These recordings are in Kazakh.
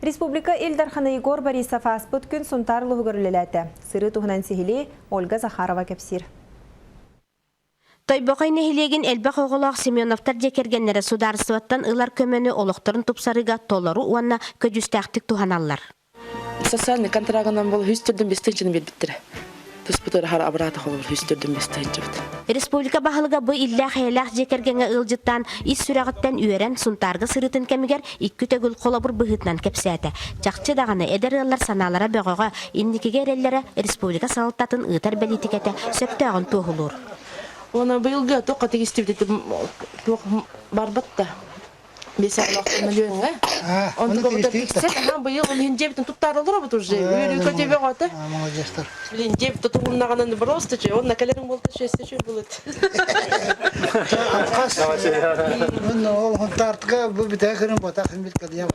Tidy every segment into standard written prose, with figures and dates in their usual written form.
Республика Эльдарханы Егор Борисов аспыт күн сунтарлығы көрілеләті. Сыры туғынан сихили Ольга Захарова кепсир. Тойбоқай нехилеген элбақ оғылақ Семеновтар жекергенлері сударсываттан ылар көмені олықтырын тұпсарыға толару уанна көджістәқтік туғаналар. Социальный контрагынан бұл хүстірдің бестенчінің бедбіттірі. Тұспытыр хар абыраты қолы хүстірдің бестенчі. Республика бағылыға бұ иллях әйлақ жекергенге ылжыттан ис сүрағыттан үйерен сұнтарғы сырытын кәмігер иккі төгіл қолабыр бұғытнан кепсәті. Чақчы дағаны әдер ылар саналара бөғіға инникеге әрелері республика салыттатын ұйтар бәлітікеті сөптіғын тоғылыр. Оны бұйылға тоққа тегістіп барбатта. Бесағылақты миллионға. Оны көбітір тексет, бұйыл ұлын жебітін тұттары олыр бұт уже. Үйрі тебе ғаты. Білін жебіті тұғылнағанын бұросты че, онына кәлерің болды шесті че бұлыд. Ол ғынтартыға бұл біті әкірін бұт, ақын білт кәді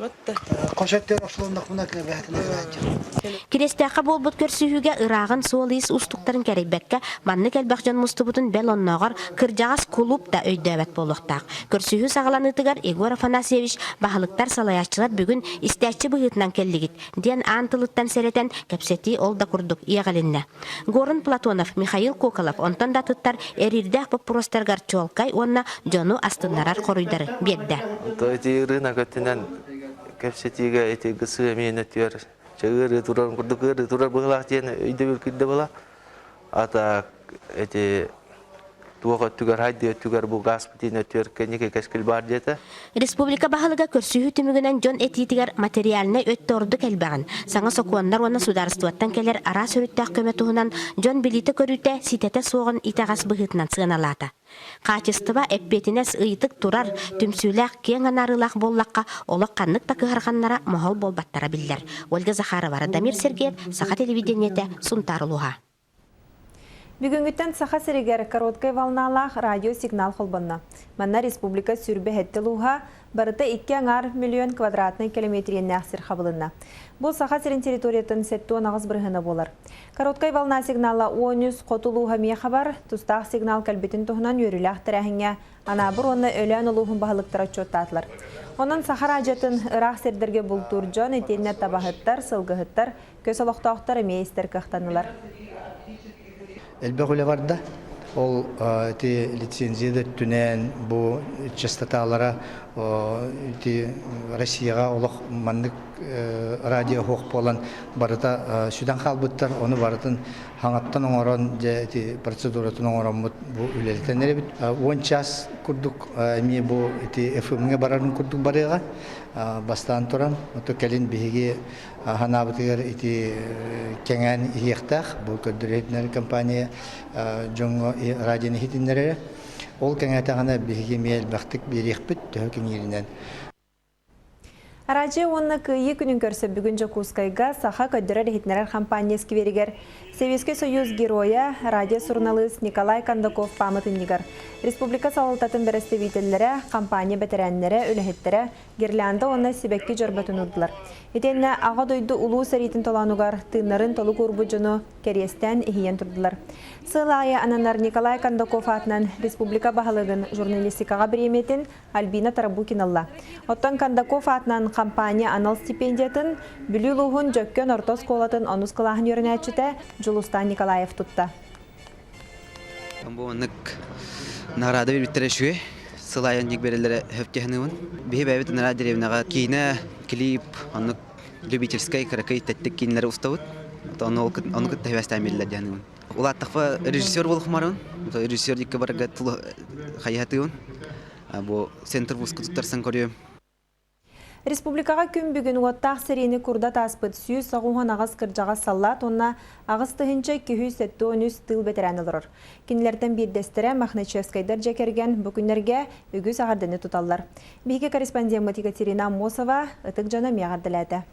Бұтты. Қошаттер ақшылындақ мұна кәлі бәхтіне бәхтіне. Керестәқі бол бұт көрсүйіге ырағын суол ес ұстықтарын кәрейбәкке манны кәлбәқ жан мұсты бұтын бәл оннағар кіржағас құлып да өйдөбәт болуқтақ. Көрсүйі сағаланытығар Егор Афанасьевич бағылықтар салаячылар бүгін істәтчі бұғытынан кәлігіт. Ден антылыттан сәретін кәпсеті ол да күрдік иеғалінне. Горын Платонов, Михаил Коколов, онтан да тұттар әрірдәқ бұппұростарғар чуалқай онна жону астынарар қорыйдары бедді. Той рына көттінен кәпсетіге әте ғысы әмейін өтер. Чағыры тұрар күрдік тұрар бұғылақ дейін өйді бір күрді бұла. Ата әте туға түгер хайды түгер бұл ғас бүтін өтер кәнеке кәскіл бар деді. Республика бағылыға көрсүйі түмігінен жон әтетігер материаліне өтті орды кәлбәғін. Саңа соқуаннар оны сударыстуаттан кәлер ара сөріттәқ көметуғынан жон біліті көріте ситеті соғын итағас бұғытынан сығыналата. Қачыстыба әппетінес ұйтық тұрар түмсүләқ кен анарылақ боллаққа олық қаннық тақығарғаннара мұғыл болбаттара білдер. Ольга Захарова, Дамир Сергеев, Саха телевидениеті Сунтарылуға. Бүгінгіттен Саха Серегер короткай волналақ радио сигнал қолбанна. Манна республика сүрбе хеттілуға барыта 2 миллион квадратный километрен нәқсір қабылынна. Бұл Саха Серен территориятын сәтті онағыз бірғыны болар. Короткай волна сигнала 10 қотылуға мия қабар, тұстақ сигнал кәлбетін тұғынан өріләқ тәрәхіңе анабыр оны өлән ұлуғын бағылықтыра чөттатылар. Онын Саха радиотын ұрақ сердерге бұл тұрджон етеніне табағыттар, сылғыттар, көз олықтақтар емейістер қықтанылар. Элбәғілі барда, ол лицензияда түнен бұл частоталара Россияға олық маңдық радио хоқ болан барыта сүдан қалбыттар, оны барытын хаңаттан оңыран процедуратын оңыран бұл үлеліктен әребіт. 10 час күрдік, әме бұл FM-ге барарын күрдік барыға бастан тұран. Оты кәлін бейге ханабытығыр кәңән иектақ, бұл көддіретінер компания жоңғы радионы хетіндері. Ол кәңәтағына бейге мейл бақтық берек біт төхікен ерінен. Радио онны күйі күнін көрсі бүгін Жокускайға Саха көддірі рехетнерер компанияскі берігер. Советский Союз героя радио журналист Николай Кондаков памытыннигар. Республика салалтатын бәрістевителері, компания бәтерәнлері, өліхеттері герлянда онны себекке жорбатын ұдылар. Етенне аға дойды ұлу сәретін толануғар тыңнарын толы көрбі жону кәрестен ихиен тұрдылар. Сылайы ананар Николай Кондаков атынан республика бағалығын журналистикаға біреметін Альбина Тарабукиналла. Оттан Кондаков атынан компания анал стипендиятын бүлі луғын жөккен ортос қолатын оныз қылағын өрінәтшіті Жулустан Николаев тұтта. Бұнық нағырады бір біттірі сылайын жек берелері хөпкехінуын. Бейі бәйбіт нағырады деревнаға кейіні клип, онық любительскай қарақай тәттік кейінлері ұстауыд. Оны күтті әвәстәмелілер дәнуын. Олаттықпа режиссер болық марын. Режиссер декі барға тұлы қайатығын. Бұл центр бұсқы тұттарсан көрем. Республикаға күн бүгін оттақ сірені күрдат аспыт сүйі сағуған ағыз кіржаға саллат, онна ағыз тұхынча 213 тыл бетерән олырыр. Кенілерден бердестірі Махначевскайдар жекерген бүкіндерге үгіз ағардыны тұталар. Бейге корреспондент Екатерина Мосова ұтық жана меғардыләді.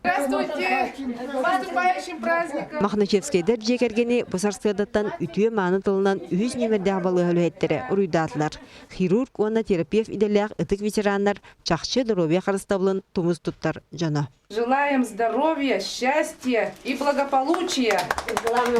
Здравствуйте! С наступающим праздником! Махначевскайдар жекергени бусарскадаттан ütüе маны тылынан үз немердәг балыгы өлеттері ұруйдатлар. Хирург оны терапевт иделяг ытык ветерандар чахчы дробия харыстаблын тумыз туттар жана. Желаем здоровья, счастья и благополучия!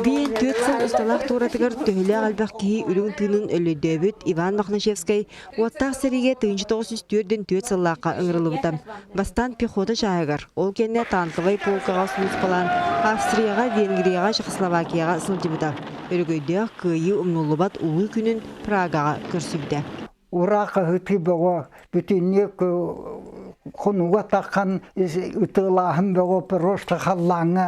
Бейін 4 сыл ұсталақ туратығыр төхілі албақ кейі үлің тыынын өлөдөбіт Иван Махначевскай уаттақ сәриге 1904-ден 4 сыллаққа ыңырылы бұтам. Бастан пехота жайығыр. Ол кенне танкывай полкаға сұлыс қалан Австрияға, Венгрияға, Чехословакияға сылды бұтам. Өргөйдіғ күйі ұмнулыбат ұлы күнін Прагаға көрсібді. Урақа ғыты бұғы бүтінне құнуға таққан үтілағын бұғы пұрышты қаллаңа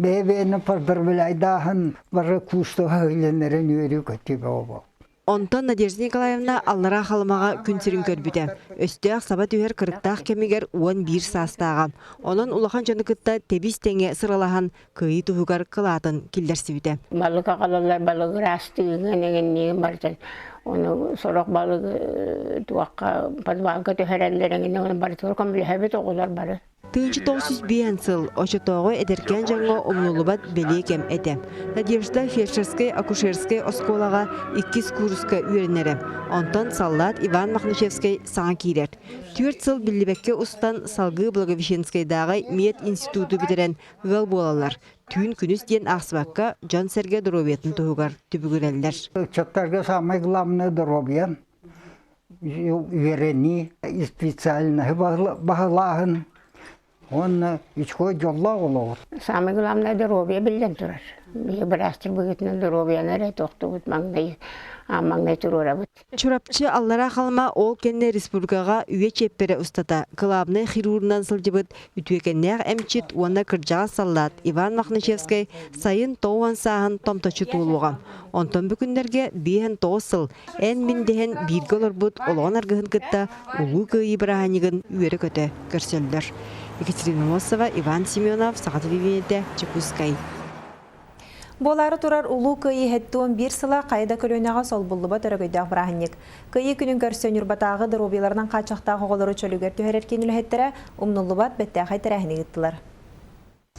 бәйбені бір білайдағын бары күшті ғыленерін өрі көті бұғы. Онтон Надежда Николаевна аллара халымаға күнсірін көрбіді. Өстіғ сабат үйер кырықтақ кемегер 11 састаға. Онын улахан жонықытта тебіз тәңе сыралахан күйі тұғығар қылатын келдерсібіді. Балыға қалалар балығы растығын егін бардың. Оны сорақ балығы туаққа подвалға төхәрәлерін оны бары тұрқан білі әбет оғылар бары. 1905 сыл ошотоғы эдеркен жаңғы омнулубат белекем әді. Надежда фельдшерскай-акушерскай осколаға 2 курска үйренері. Онтон саллат Иван Махначевскай саңа кейлер. 4 сыл білібекке ұстан салғы Благовещенскайдағы мед институты бітерен ғыл болалар. Түйін күніс ден ақсыбаққа Жан Серге дробиетін тұғығар түбігірелдер. Чаттарға самай главный дробия. Үйрені специально бағылағын. Он ичкой жолла олор. Самый главный дробия билден турар. Bir astır bugünden dorobiyanlara toxtu bud mangday turura bud. Çorapçı allara halma ol kenne respublikaga üye çeppere ustata kılabны хирургнан сылжыбыт ütüekenner emçit ona kırjağa sallat Иван Махначевскай sayın toğan sahın tomtaçı tuğulуğam. Onton bükünlerge bihen toğsıl en mindehen birge olor bud olağan argıhın kıtta ulu kıyı bırahanigin üyeri köte görsöller. Екатерина Мосова, Иван Семенов, Сағаты Вивенеде, Чекускай. Болары турар улу күйі хеттуын бір сыла қайда көлөнеға сол бұллыба төрөгөйдіғ бірахынек. Күйі күнін көрсен үрбатағы дырубиларынан қачақтағы оғылары чөлігер төхереркен үліхеттері ұмнулыбат бәттәғай тәрәхіне гыттылар.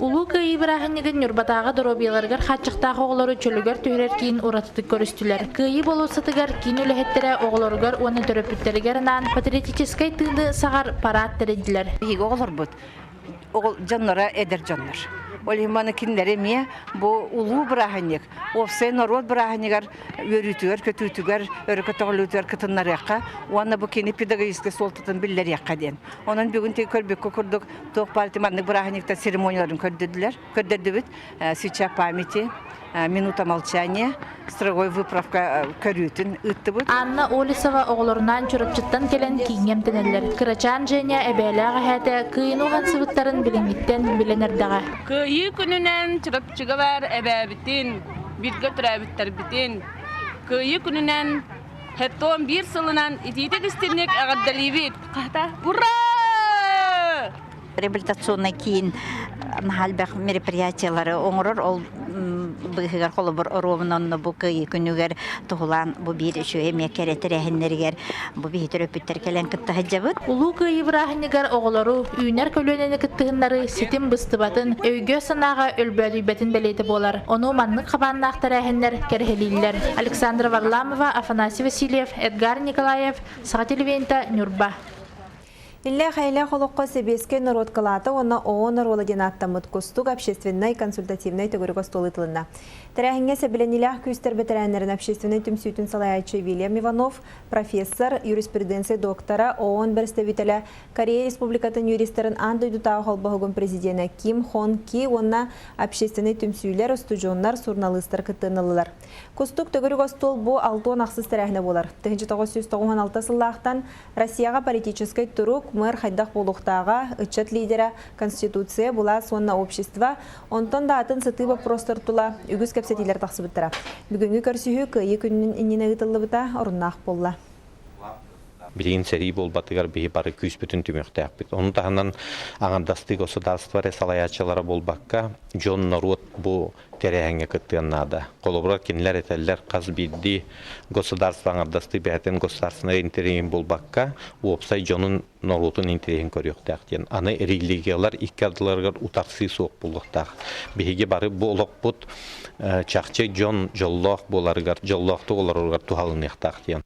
Улуу кыйы бирахыннигин нюрбатага доробияларгар хаччактагы оголору чөлүгөр түйрер кийин уратытык көрүстүлөр. Кыйы болусатыгар кийин үлэхеттере оголоргар уаны төрөпүттеригер анан патриотической тыыны сагар парад теридилер. Биги оголор бут. Огол жаннара эдер жаннар. Олиманы кинлери ме бу улуу бирахынник. Овсей народ бирахыннигар өрүтүгөр, көтүтүгөр, өрөкөтөгөлүтүгөр кытыннаракка, уаны бу кини педагогический солтатын биллер якка ден. Онун бүгүн тек көрбөккө курдук ток партиянын бирахынникта церемонияларын көрдөдүлөр, сейчас памяти, минута молчания, строгой выправка көрүтүн ыттыбыт. Анна Олисова оголорунан чурупчуттан келен кийимтенелер. Кырачан Женя эбелага хәтә кыйнуган сыбыттарын билиңиттен биленердага. Кыйы күнүнен чурупчуга бар эбәбитин, бирге турабыттар битин. Кыйы күнүнен хәттон бир сылынан ититек истенек агаддалибит. Ката ура! Реабилитационный кийин нахалбах мероприятиялары оңорор ол быгыгар холы бер ровнонны бу кыйы күнүгер тугулан бу бир үчү эме керетерехиннергер бу битер өпүттер келен кытта хаҗабыт. Улуу кыйы бирахыннигар оголору үйнер көлөнени кыттыгыннары ситим быстыбатын өйгө санага өлбөлүбөтүн белети болар. Ону маннык кабанына актарахиннер керхелилер. Александра Варламова, Афанасий Васильев, Эдгар Николаев, Сағаты Левента, Нюрба. Илле хайле холокко себеске народ калаты оны оон роладен аттамыт кустук общественной консультативной төгөргө столытылына. Тәрәхинге себеленилях күстер бетерәннәрен общественный түмсүтін салаячы Вильям Иванов, профессор, юриспруденция доктора, ООН представителя Корея Республикатын юристерин андойдутағы холбағығын президенті Ким Хон Ки, онна общественный түмсүйлер, студионнар, журналистер кыттынылылар. Кустук төгөргө стол бу 6 ақсыз тәрәхіне болар. 1996 сыллақтан Россияға политической турук мэр хайдах болуқтаға үтчет лидера Конституция була сонна общество, онтон да атын сытыба простор тула үгіз кәпсетилер тақсыбыттыра. Бүгінгі көрсігі күйі күннің иннені ғытылы бұта орыннақ болла. Билигин сери болбатыгар биһи бары күс бүтүн түмөктәкпит. Onu таһанан аңандасты государство салаячылары болбакка Джон Народ бу терәһәңгә кыттыаннада. Колобрар кинләр этәлләр каз бидди государство аңандасты бәтен государственный интерес болбакка опсай Джонун Народун интересин көрөктәктен. Аны религиялар иккадыларга утаксы соқ булыктак. Биһиге бары болохпут чакчы Джон жоллох боларгар жоллохты оларга тухалыныктактен.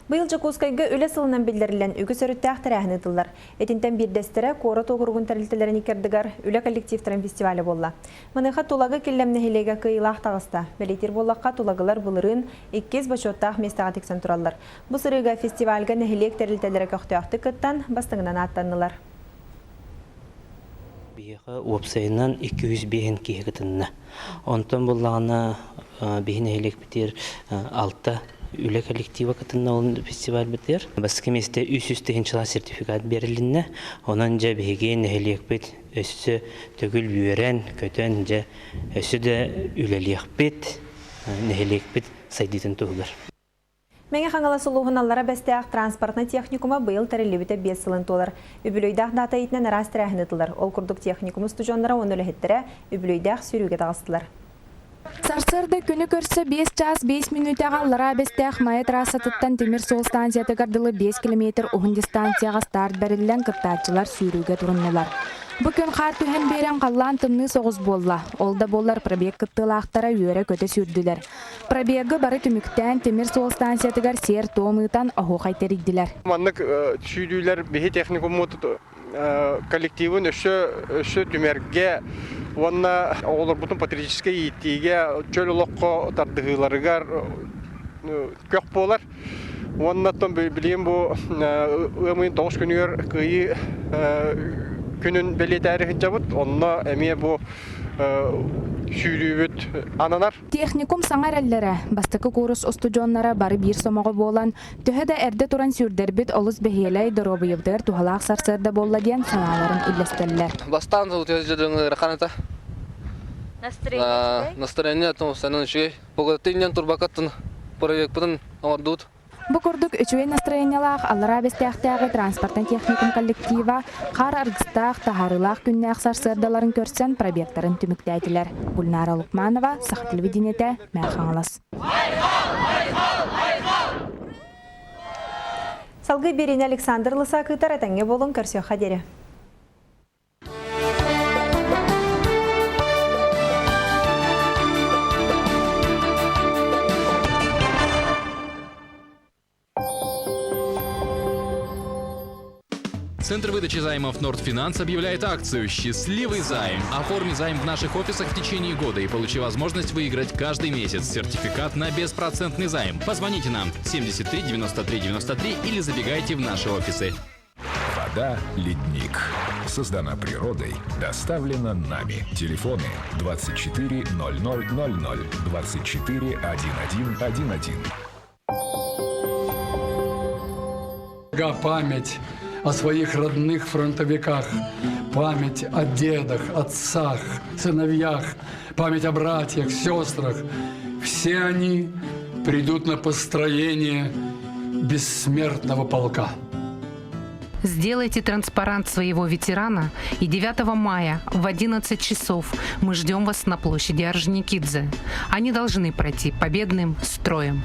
Быйыл Жакускайга өле сылынан билдирилен үгүс өрүттәк тәрәһен ытыллар. Этинтен бирдестере кора тогургун тәрилтелерин икердигар үле коллективтарын фестивале болла. Мыныха тулагы киллемне хилеге кыйлах тагыста. Белетир боллакка тулагылар булырын 2 бачоттах местага тексен тураллар. Бу сырыга фестивальга нехилек тәрилтелере көктөктү кыттан бастыгынан аттанылар. Бияга опсайнан 200 бehen кигетинне. Онтон буллагына бehen хилек битер 6 үле коллектива кытынна ол фестиваль битер. Баскы месте 300 тегенчила сертификат берилинне. Онан жа беге нехилек бит өссө төгүл бүйөрен көтөн жа өссө дө үлелек бит нехилек бит сайдитин тугулар. Меңе хаңала сулуғыналара бәстәк транспортны техникума быйыл тәрелебіті 5 сылын толар. Үбілөйдақ дата етінен арас тәрәхін етілер. Ол күрдік техникумы студионлара оны өліхеттірі үбілөйдақ сүйрүүге тағыстылар. Сарсырды күні көрсі 5 час 5 минутаға лара бәстәк мая трассатыттан темір сол станцияты кардылы 5 километр ұғын дистанцияға старт бәрілілен кыртатчылар сүйрүүге турынылар. Бүкін қар түхен берен қаллан тымны соғыз болла. Олда боллар пробег кыттылақтара үйері көті сүрділер. Пробегі бары түміктен темір сол станциятыгар сер тоомытан оғы қайтеригділер. Маннык сүйдүйлер бейі техникум коллективын өші түмерге онна олар бұтын патриотический еттиге чөл олыққа тардығыларығар көк болар. Оннаттан білейін бұл өмейін 9 күнігер күйі күнін беле тәріхін жабыт, онна әме бұл сүйрүүбүт ананар. Техникум саңар әллері, бастықы курус остудионнара бары бір сомағы болан, түхеді әрді туран сүрдербіт олыс бәхелей дұробыйыбдығыр тухалақ сарсырда болла ден саналарын үлестелілер. Бастан өтез жадыңы рақаната. Настроение тому сәнін үшіге. Погодатыннен турбакаттын проект бұдын омардуд. Бу курдук үчүе настроениялах аллара бестяхтагы транспортный техникум коллектива кар аргыстах тахарылах күннәк сарсырдаларын көрсен пробектарын түмүктәйтилер. Гульнара Лукманова, Сах телевидениете, Мәрхаңалас. Салгы берин Александр Лысакытар әтәңге болын көрсө хадере. Центр выдачи займов Нордфинанс объявляет акцию «Счастливый займ». Оформи займ в наших офисах в течение года и получи возможность выиграть каждый месяц сертификат на беспроцентный займ. Позвоните нам 73 93 93 или забегайте в наши офисы. Вода «Ледник». Создана природой, доставлена нами. Телефоны 24 0000 24 1111. Память о своих родных фронтовиках, память о дедах, отцах, сыновьях, память о братьях, сестрах. Все они придут на построение бессмертного полка. Сделайте транспарант своего ветерана, и 9 мая в 11 часов мы ждем вас на площади Орджоникидзе. Они должны пройти победным строем.